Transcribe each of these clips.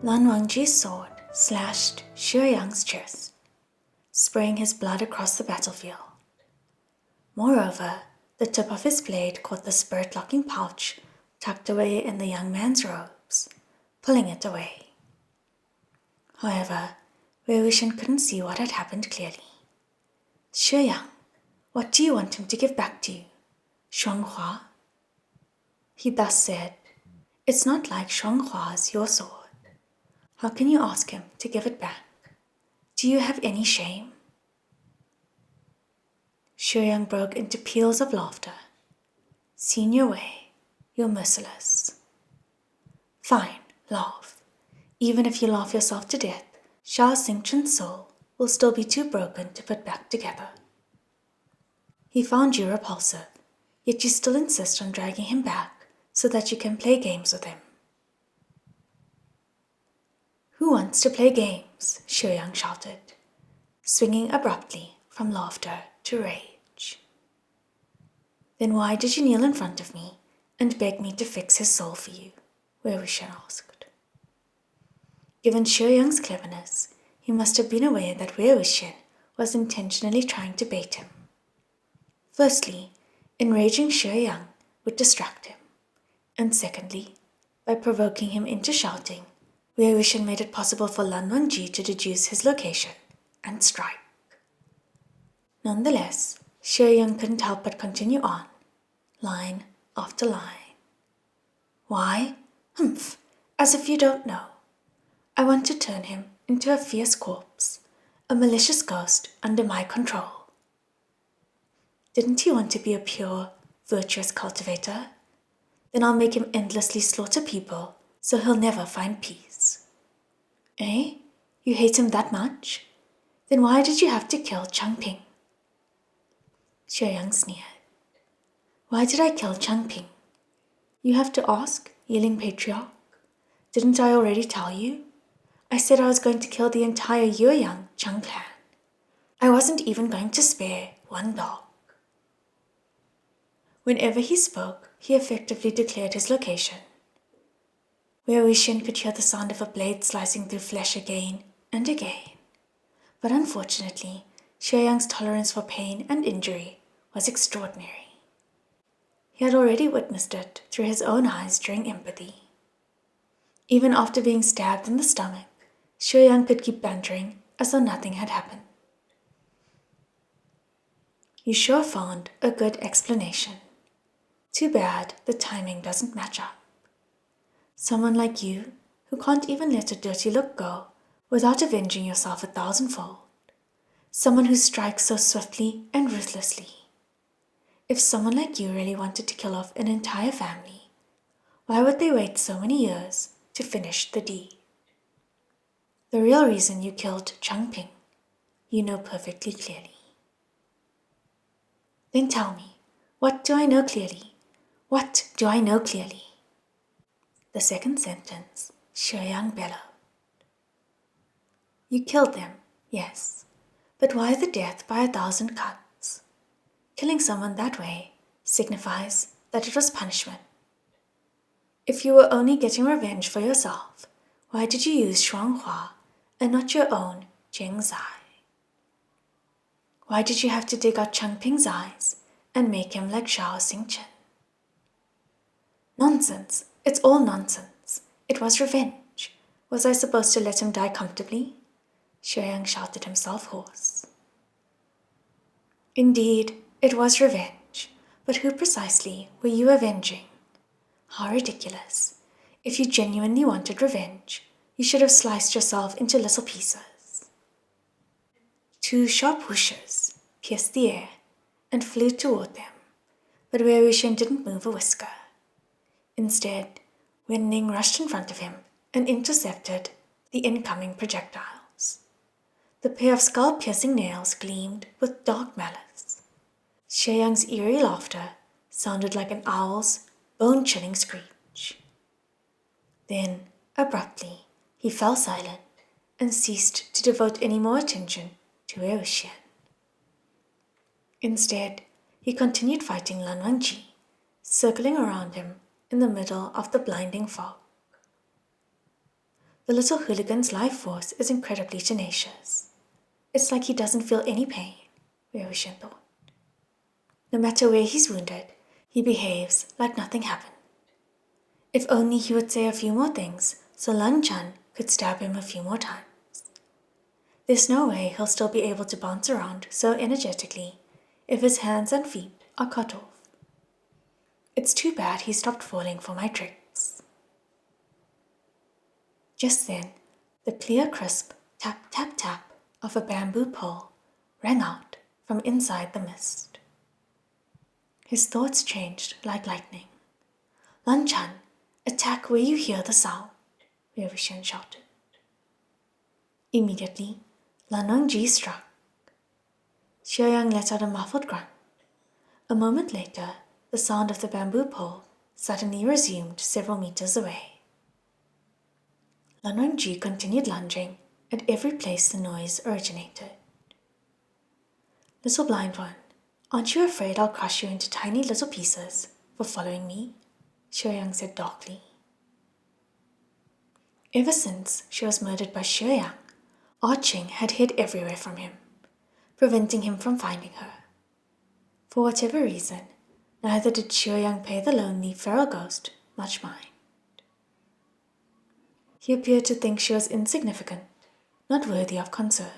Lan Wangji's sword slashed Xue Yang's chest, spraying his blood across the battlefield. Moreover, the tip of his blade caught the spirit-locking pouch tucked away in the young man's robes, pulling it away. However, Wangxian couldn't see what had happened clearly. Xue Yang, what do you want him to give back to you? Shuanghua? He thus said, It's not like Shuanghua's your sword. How can you ask him to give it back? Do you have any shame? Xue Yang broke into peals of laughter. Seen your way, you're merciless. Fine, laugh. Even if you laugh yourself to death, Shao Xingchen's soul will still be too broken to put back together. He found you repulsive, yet you still insist on dragging him back so that you can play games with him. Who wants to play games? Xue Yang shouted, swinging abruptly from laughter to rage. Then why did you kneel in front of me and beg me to fix his soul for you? Wangxian asked. Given Xue Yang's cleverness, he must have been aware that Wangxian was intentionally trying to bait him. Firstly, enraging Xue Yang would distract him, and secondly, by provoking him into shouting, Wangxian made it possible for Lan Wangji to deduce his location and strike. Nonetheless, Xue Yang couldn't help but continue on, line after line. Why? Humph, as if you don't know. I want to turn him into a fierce corpse, a malicious ghost under my control. Didn't he want to be a pure, virtuous cultivator? Then I'll make him endlessly slaughter people so he'll never find peace. Eh? You hate him that much? Then why did you have to kill Changping? Xue Yang sneered. Why did I kill Changping? You have to ask, Yiling Patriarch. Didn't I already tell you? I said I was going to kill the entire Xue Yang Chang clan. I wasn't even going to spare one dog. Whenever he spoke, he effectively declared his location. Wangxian could hear the sound of a blade slicing through flesh again and again. But unfortunately, Xue Yang's tolerance for pain and injury was extraordinary. He had already witnessed it through his own eyes during empathy. Even after being stabbed in the stomach, Xue Yang could keep bantering as though nothing had happened. You sure found a good explanation. Too bad the timing doesn't match up. Someone like you, who can't even let a dirty look go without avenging yourself 1,000-fold. Someone who strikes so swiftly and ruthlessly. If someone like you really wanted to kill off an entire family, why would they wait so many years to finish the deed? The real reason you killed Changping, you know perfectly clearly. Then tell me, what do I know clearly? What do I know clearly? The second sentence, Xue Yang bellowed. You killed them, yes, but why the death by 1,000 cuts? Killing someone that way signifies that it was punishment. If you were only getting revenge for yourself, why did you use Shuanghua and not your own Zhengzai? Why did you have to dig out Changping's eyes and make him like Shao Xingchen? Nonsense. It's all nonsense. It was revenge. Was I supposed to let him die comfortably? Xue Yang shouted himself hoarse. Indeed, it was revenge. But who precisely were you avenging? How ridiculous. If you genuinely wanted revenge, you should have sliced yourself into little pieces. 2 sharp whooshes pierced the air and flew toward them, but Wangxian didn't move a whisker. Instead, Wen Ning rushed in front of him and intercepted the incoming projectiles. The pair of skull-piercing nails gleamed with dark malice. Xue Yang's eerie laughter sounded like an owl's bone-chilling screech. Then, abruptly, he fell silent and ceased to devote any more attention to Wangxian. Instead, he continued fighting Lan Wangji, circling around him in the middle of the blinding fog. The little hooligan's life force is incredibly tenacious. It's like he doesn't feel any pain, Wangxian thought. No matter where he's wounded, he behaves like nothing happened. If only he would say a few more things so Lan Chan could stab him a few more times. There's no way he'll still be able to bounce around so energetically if his hands and feet are cut off. It's too bad he stopped falling for my tricks. Just then, the clear, crisp tap, tap, tap of a bamboo pole rang out from inside the mist. His thoughts changed like lightning. Lan Chan, attack where you hear the sound, Wangxian shouted. Immediately, Lan Wangji struck. Xue Yang let out a muffled grunt. A moment later, the sound of the bamboo pole suddenly resumed several meters away. Lan Wangji continued lunging at every place the noise originated. Little blind one, aren't you afraid I'll crush you into tiny little pieces for following me? Xue Yang said darkly. Ever since she was murdered by Xue Yang, A-Qing had hid everywhere from him, preventing him from finding her. For whatever reason, neither did Xue Yang pay the lonely feral ghost much mind. He appeared to think she was insignificant, not worthy of concern.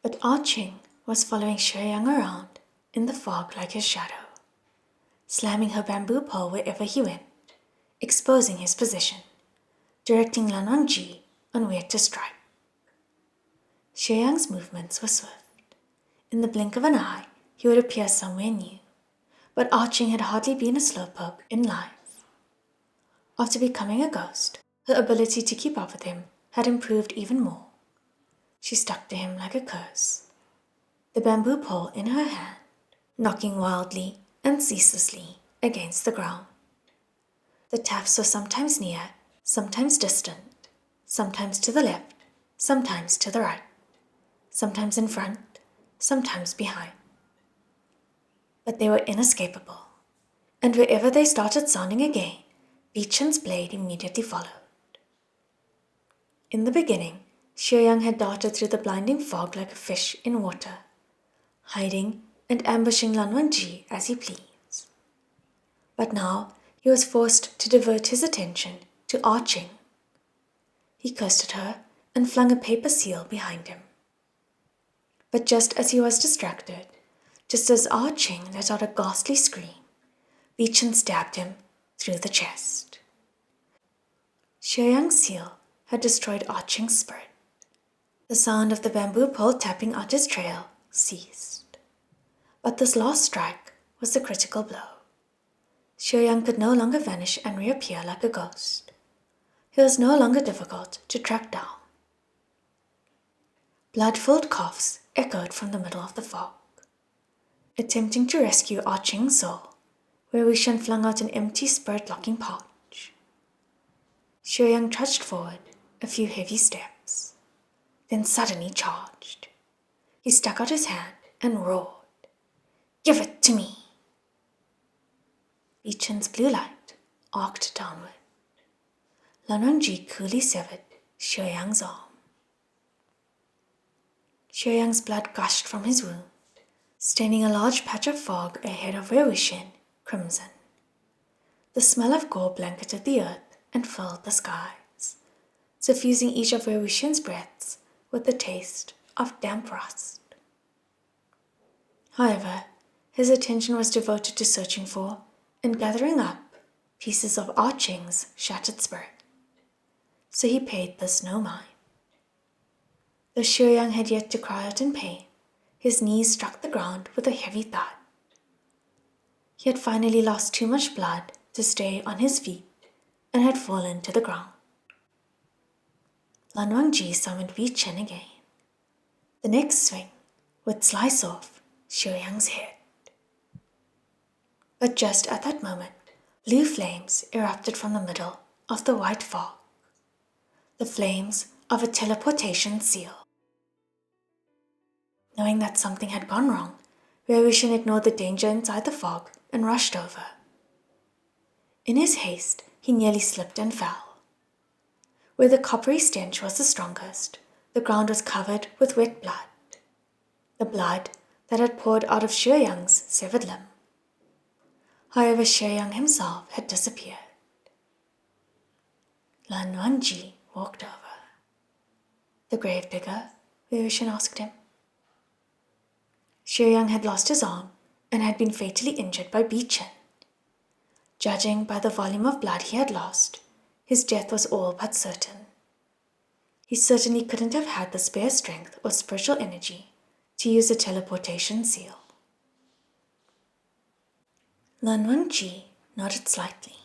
But A-Qing was following Xue Yang around in the fog like his shadow, slamming her bamboo pole wherever he went, exposing his position, directing Lan Wangji on where to strike. Xue Yang's movements were swift. In the blink of an eye, he would appear somewhere new, but A-Qing had hardly been a slowpoke in life. After becoming a ghost, her ability to keep up with him had improved even more. She stuck to him like a curse, the bamboo pole in her hand, knocking wildly and ceaselessly against the ground. The taps were sometimes near, sometimes distant, sometimes to the left, sometimes to the right, sometimes in front, sometimes behind. But they were inescapable, and wherever they started sounding again, Wangxian's blade immediately followed. In the beginning, Xue Yang had darted through the blinding fog like a fish in water, hiding and ambushing Lan Wangji as he pleased. But now he was forced to divert his attention to A-Qing. He cursed at her and flung a paper seal behind him. But just as he was distracted, just as A-Qing let out a ghastly scream, Wangxian stabbed him through the chest. Xue Yang's seal had destroyed A-Qing's spirit. The sound of the bamboo pole tapping out his trail ceased. But this last strike was the critical blow. Xue Yang could no longer vanish and reappear like a ghost. He was no longer difficult to track down. Blood-filled coughs echoed from the middle of the fog. Attempting to rescue A-Qing's soul, Wangxian flung out an empty spirit-locking pouch. Xue Yang trudged forward a few heavy steps, then suddenly charged. He stuck out his hand and roared, "Give it to me!" Wangxian's blue light arced downward. Lan Wangji coolly severed Xue Yang's arm. Xue Yang's blood gushed from his wound, staining a large patch of fog ahead of Wangxian crimson. The smell of gore blanketed the earth and filled the skies, suffusing each of Wangxian's breaths with the taste of damp rust. However, his attention was devoted to searching for and gathering up pieces of A-Qing's shattered spirit, so he paid this no mind. Though Xue Yang had yet to cry out in pain, his knees struck the ground with a heavy thud. He had finally lost too much blood to stay on his feet and had fallen to the ground. Lan Wangji summoned Wangxian again. The next swing would slice off Xue Yang's head. But just at that moment, blue flames erupted from the middle of the white fog. The flames of a teleportation seal. Knowing that something had gone wrong, Wangxian ignored the danger inside the fog and rushed over. In his haste, he nearly slipped and fell. Where the coppery stench was the strongest, the ground was covered with wet blood. The blood that had poured out of Xue Yang's severed limb. However, Xue Yang himself had disappeared. Lan Wangji walked over. The gravedigger? Wei Wuxian asked him. Xue Yang had lost his arm and had been fatally injured by A-Qing. Judging by the volume of blood he had lost, his death was all but certain. He certainly couldn't have had the spare strength or spiritual energy to use a teleportation seal. Lan Wangji nodded slightly.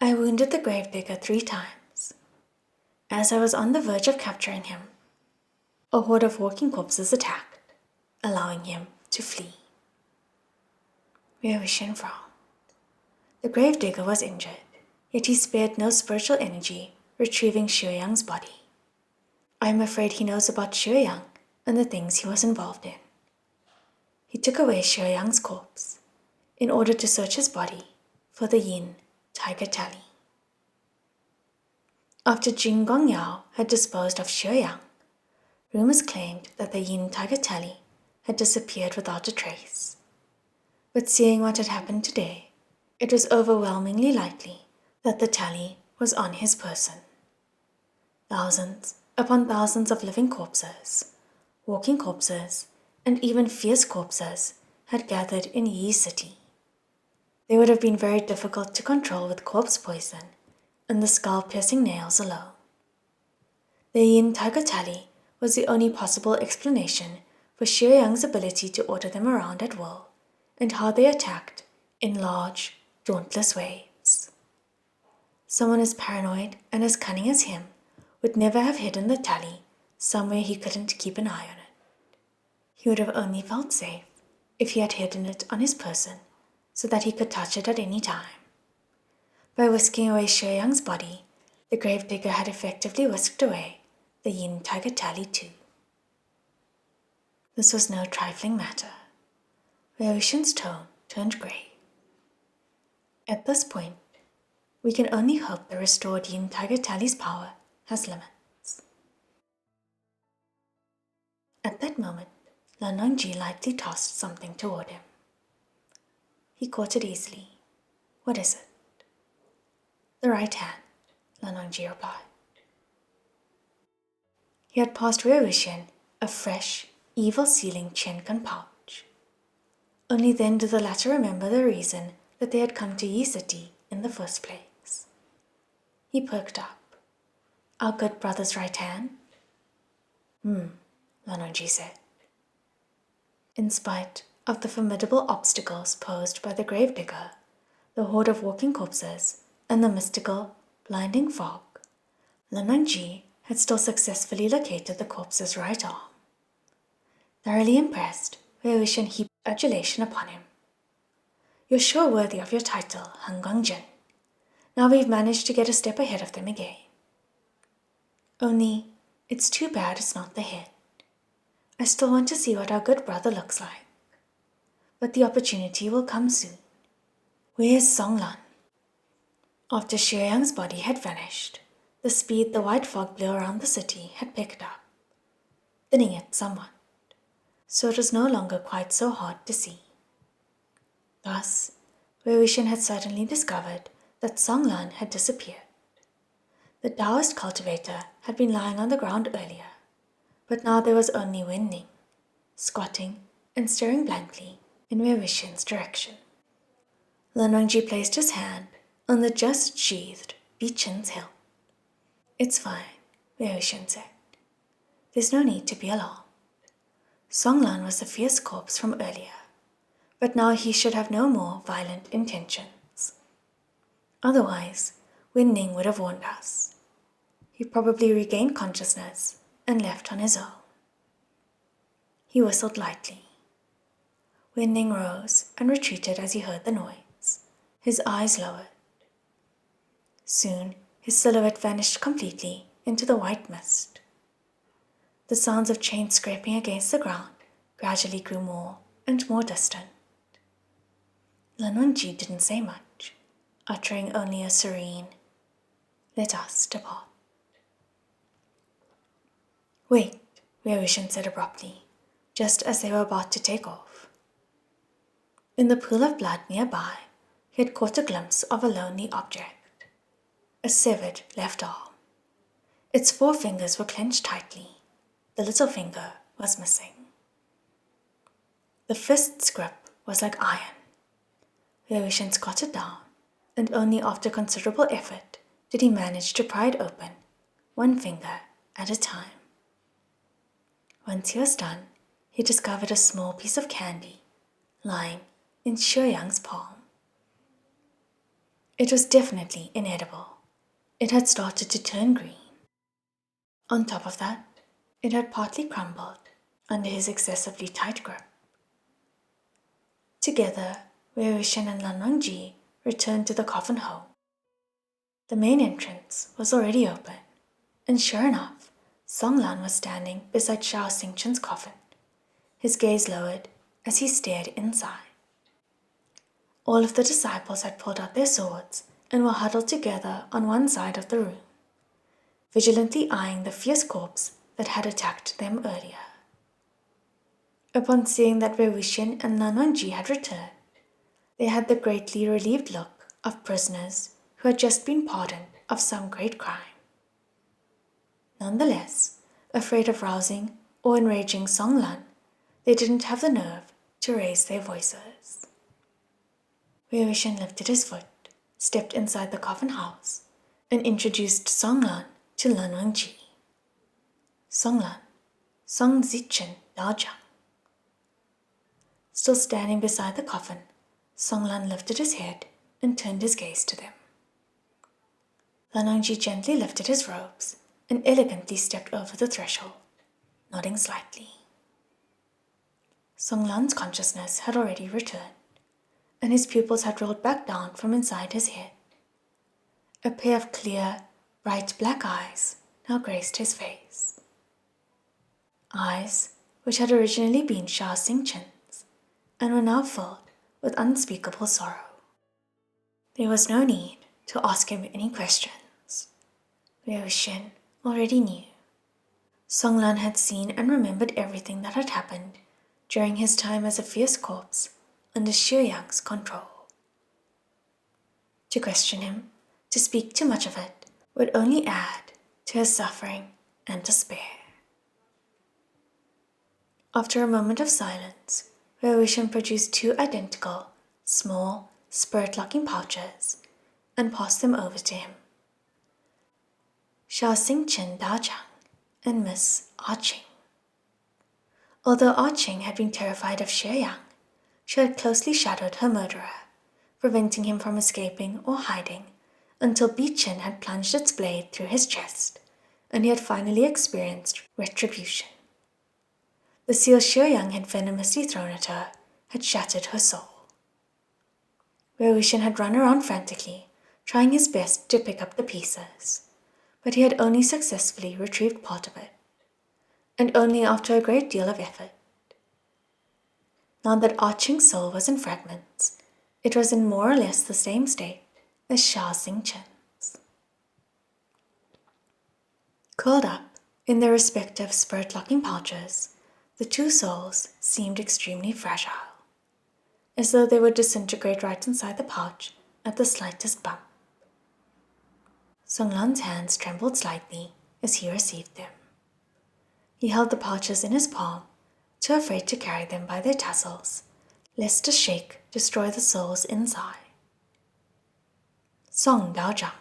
I wounded the gravedigger 3 times. As I was on the verge of capturing him, a horde of walking corpses attacked, allowing him to flee. Wei Wuxian frowned. The gravedigger was injured, yet he spared no spiritual energy retrieving Xue Yang's body. I am afraid he knows about Xue Yang and the things he was involved in. He took away Xue Yang's corpse in order to search his body for the yin tiger tally. After Jing Gongyao had disposed of Xue Yang, rumors claimed that the yin tiger tally had disappeared without a trace. But seeing what had happened today, it was overwhelmingly likely that the tally was on his person. Thousands upon thousands of living corpses, walking corpses, and even fierce corpses had gathered in Yi City. They would have been very difficult to control with corpse poison and the skull-piercing nails alone. The yin tiger tally was the only possible explanation for Xue Yang's ability to order them around at will and how they attacked in large, dauntless waves. Someone as paranoid and as cunning as him would never have hidden the tally somewhere he couldn't keep an eye on it. He would have only felt safe if he had hidden it on his person so that he could touch it at any time. By whisking away Xue Yang's body, the gravedigger had effectively whisked away the yin tiger tally too. This was no trifling matter. Wei Wuxian's tone turned grey. At this point, we can only hope the restored yin tiger tally's power has limits. At that moment, Lan Wangji lightly tossed something toward him. He caught it easily. What is it? The right hand, Lan Wangji replied. He had passed Wei Wuxian a fresh, evil-sealing Chenkan pouch. Only then did the latter remember the reason that they had come to Yi City in the first place. He perked up. Our good brother's right hand? Lan Wangji said. In spite of the formidable obstacles posed by the gravedigger, the horde of walking corpses, and the mystical, blinding fog, Lan Wangji had still successfully located the corpse's right arm. Thoroughly impressed, Wei Wuxian heaped adulation upon him. You're sure worthy of your title, Han Guangjin. Now we've managed to get a step ahead of them again. Only, it's too bad it's not the head. I still want to see what our good brother looks like. But the opportunity will come soon. Where's Songlan? After Xue Yang's body had vanished, the speed the white fog blew around the city had picked up, thinning it somewhat, so it was no longer quite so hard to see. Thus, Wei Wuxian had certainly discovered that Songlan had disappeared. The Taoist cultivator had been lying on the ground earlier, but now there was only Wen Ning, squatting and staring blankly in Wei Wuxian's direction. Lan Wangji placed his hand on the just sheathed A-Qing's hilt. It's fine, Wei Wuxian said. There's no need to be alarmed. Songlan was the fierce corpse from earlier, but now he should have no more violent intentions. Otherwise, Wen Ning would have warned us. He probably regained consciousness and left on his own. He whistled lightly. Wen Ning rose and retreated as he heard the noise, his eyes lowered. Soon, his silhouette vanished completely into the white mist. The sounds of chains scraping against the ground gradually grew more and more distant. Lan Wangji didn't say much, uttering only a serene, "Let us depart." Wait, Wangxian said abruptly, just as they were about to take off. In the pool of blood nearby, he had caught a glimpse of a lonely object, a severed left arm. Its 4 fingers were clenched tightly. The little finger was missing. The fist's grip was like iron. Wangxian squatted down, and only after considerable effort did he manage to pry it open, 1 finger at a time. Once he was done, he discovered a small piece of candy lying in Xue Yang's palm. It was definitely inedible. It had started to turn green. On top of that, it had partly crumbled under his excessively tight grip. Together, Wangxian and Lan Wangji returned to the coffin home. The main entrance was already open, and sure enough, Song Lan was standing beside Xiao Xingchen's coffin, his gaze lowered as he stared inside. All of the disciples had pulled out their swords and were huddled together on one side of the room, vigilantly eyeing the fierce corpse that had attacked them earlier. Upon seeing that Wangxian and Lan Wangji had returned, they had the greatly relieved look of prisoners who had just been pardoned of some great crime. Nonetheless, afraid of rousing or enraging Song Lan, they didn't have the nerve to raise their voices. Wangxian lifted his foot, stepped inside the coffin house, and introduced Song Lan to Lan Wangji. Song Lan, Song Zichen Daojiang. Still standing beside the coffin, Song Lan lifted his head and turned his gaze to them. Lan Wangji gently lifted his robes and elegantly stepped over the threshold, nodding slightly. Song Lan's consciousness had already returned, and his pupils had rolled back down from inside his head. A pair of clear, bright black eyes now graced his face. Eyes which had originally been Xiao Xingchen's and were now filled with unspeakable sorrow. There was no need to ask him any questions. Wangxian already knew. Song Lan had seen and remembered everything that had happened during his time as a fierce corpse under Xue Yang's control. To question him, to speak too much of it, would only add to his suffering and despair. After a moment of silence, Wangxian produced 2 identical, small, spirit-locking pouches and passed them over to him. Xiao Xingchen Daojiang and Miss A-Qing. Although A-Qing had been terrified of Xue Yang, she had closely shadowed her murderer, preventing him from escaping or hiding until Bi-Chen had plunged its blade through his chest, and he had finally experienced retribution. The seal Xue Yang had venomously thrown at her had shattered her soul. Wangxian had run around frantically, trying his best to pick up the pieces, but he had only successfully retrieved part of it, and only after a great deal of effort. Now that A-Qing's soul was in fragments, it was in more or less the same state as Xiao Xingchen's. Curled up in their respective spirit-locking pouches, the 2 souls seemed extremely fragile, as though they would disintegrate right inside the pouch at the slightest bump. Song Lan's hands trembled slightly as he received them. He held the pouches in his palm, too afraid to carry them by their tassels, lest a shake destroy the souls inside. Song Daojiang,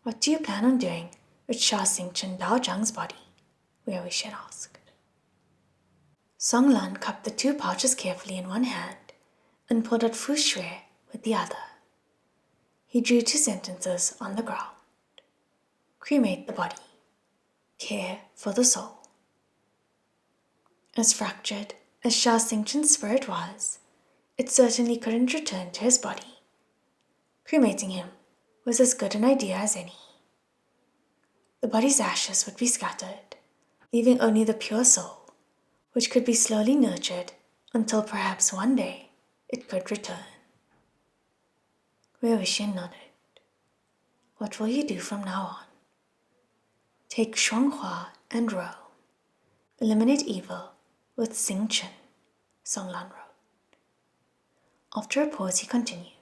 what do you plan on doing with Xiao Xingchen Daojiang's body? Wangxian asked. Song Lan cupped the 2 pouches carefully in one hand and pulled out Fu Shui with the other. He drew 2 sentences on the ground. Cremate the body. Care for the soul. As fractured as Xiao Xingchen's spirit was, it certainly couldn't return to his body. Cremating him was as good an idea as any. The body's ashes would be scattered, leaving only the pure soul, which could be slowly nurtured until perhaps one day it could return. Wangxian nodded. What will you do from now on? Take Shuanghua and row. eliminate evil with Xing Chen, Song Lan wrote. After a pause, he continued,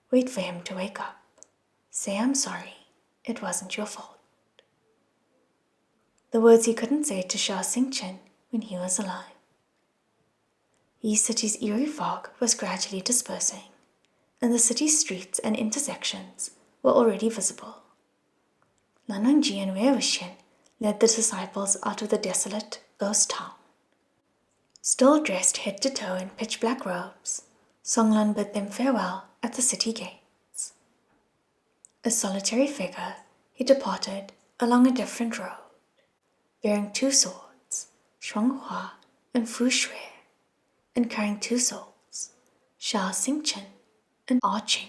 wait for him to wake up. Say I'm sorry, it wasn't your fault. The words he couldn't say to Shah Xing Chen when he was alive. Yi City's eerie fog was gradually dispersing, and the city's streets and intersections were already visible. Lan Wangji and Wangxian led the disciples out of the desolate ghost town. Still dressed head to toe in pitch-black robes, Songlan bid them farewell at the city gates. A solitary figure, he departed along a different road, bearing 2 swords, Shuanghua and Fu Xue, and carrying 2 souls, Sha Xingchen and A-Qing.